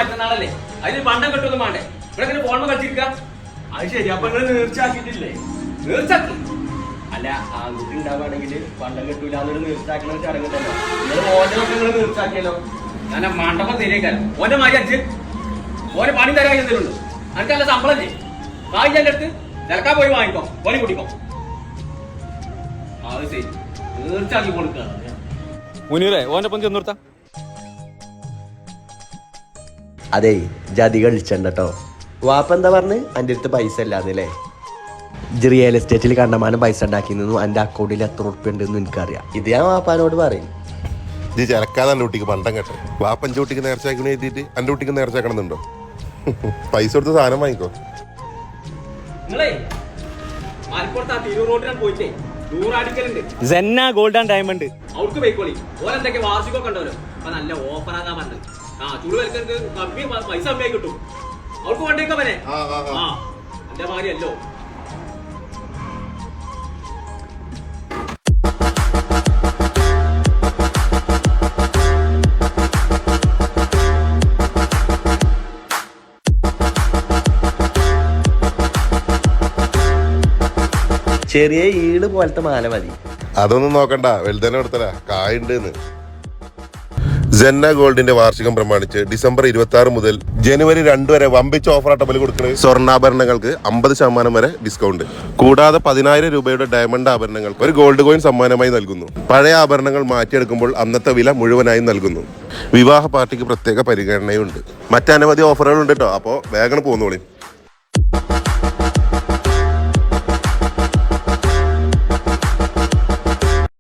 മറ്റന്നാളല്ലേ അതിന് പണ്ടം കിട്ടുമൊന്നും വേണ്ടേ ഇവിടെ ഇങ്ങനെ ഫോൺ കളിച്ചിരിക്കുക. അത് ശരി. അപ്പൊ നിങ്ങള് നേർച്ചാക്കിട്ടില്ലേ? നേർച്ചാക്കി അല്ല, ആൺകുട്ടി ഉണ്ടാവുകയാണെങ്കിൽ പണ്ടം കിട്ടൂല എന്നൊരു നേർച്ചാക്കണ ചടങ്ങുണ്ടല്ലോ. നിങ്ങൾ ഓന്റെ ഒക്കെ നിങ്ങൾ നേർച്ചാക്കിയല്ലോ. ഞാൻ മണ്ടപ്പം തിരികെ ഓന്റെ മാരി അച്ഛൻ ഓനെ പണി തരാൻ എന്തെങ്കിലും ഉണ്ട്. എനിക്ക് നല്ല ശമ്പളം ചെയ്യും. കായ് എൻ്റെ അടുത്ത് നിലക്കാൻ പോയി വാങ്ങിക്കോ, ഓനെ കൂട്ടിക്കോ. അത് ശരി, നേർച്ചാക്കി കൊടുക്കുക. മുനീറേ ഓന്റെ ഒപ്പം ചെന്ന് നിർത്താം. അതെ, ജാതി കളിച്ചണ്ടോ. വാപ്പ എന്താ പറഞ്ഞ് എൻ്റെ അടുത്ത് പൈസ ഇല്ലാന്നല്ലേ? ഇജ്ജ് റിയൽ എസ്റ്റേറ്റിൽ കണ്ടമാനം പൈസ ഉണ്ടാക്കിയിരുന്നു. എൻ്റെ അക്കൗണ്ടിൽ എത്ര ഉറുപ്പ്യ ഉണ്ടെന്ന് എനിക്കറിയാം. ഇത് ഞാൻ വാപ്പാനോട് പറയും. ഇത് ചിലക്കാതെ എൻ്റെ കുട്ടിക്ക് പണ്ടം കേട്ടെ. വാപ്പൻ്റെ കുട്ടിക്ക് നേർച്ചാക്കണ എഴുതിയിട്ട് എൻ്റെ കുട്ടിക്ക് നേർച്ചാക്കണമെന്നുണ്ടോ? പൈസ കൊടുത്ത് സാധനം വാങ്ങിക്കോ. നിങ്ങളേ മലപ്പുറത്ത് ആ തിരൂർ റോഡിനാണ് പോയിട്ടേ 100 അടിക്കലുണ്ട്. സെന്ന ഗോൾഡ് ആൻഡ് ഡയമണ്ട് അവർക്ക് പോയിക്കോളി. ഓരെന്തൊക്കെ വാർഷികമൊക്കെ ഉണ്ടല്ലോ. അപ്പൊ നല്ല ഓഫറാകാൻ പറഞ്ഞത്. ചൂട് വിലക്ക് കമ്മി പൈസ കമ്മിയായി കിട്ടും. അവർക്ക് കൊണ്ടേക്കാൻ പറ്റേ. എന്റെ മാതിരിയല്ലോ. ചെറിയ ഈട് പോലത്തെ മാല മതി. അതൊന്നും നോക്കണ്ട, വലുതന്നെ എടുത്തരാ. കായുണ്ടെന്ന്. സെന്ന ഗോൾഡിന്റെ വാർഷികം പ്രമാണിച്ച് ഡിസംബർ 26 മുതൽ ജനുവരി 2 വരെ വമ്പിച്ച ഓഫറാട്ടപ്പൽ കൊടുക്കുന്നത് സ്വർണ്ണാഭരണങ്ങൾക്ക് 50% വരെ ഡിസ്കൗണ്ട്. കൂടാതെ 10,000 രൂപയുടെ ഡയമണ്ട് ആഭരണങ്ങൾക്ക് ഒരു ഗോൾഡ് കോയിൻ സമ്മാനമായി നൽകുന്നു. പഴയ ആഭരണങ്ങൾ മാറ്റിയെടുക്കുമ്പോൾ അന്നത്തെ വില മുഴുവനായി നൽകുന്നു. വിവാഹ പാർട്ടിക്ക് പ്രത്യേക പരിഗണനയുണ്ട്. മറ്റനവധി ഓഫറുകളുണ്ട് കേട്ടോ. അപ്പോൾ വേഗം പോന്നോളി.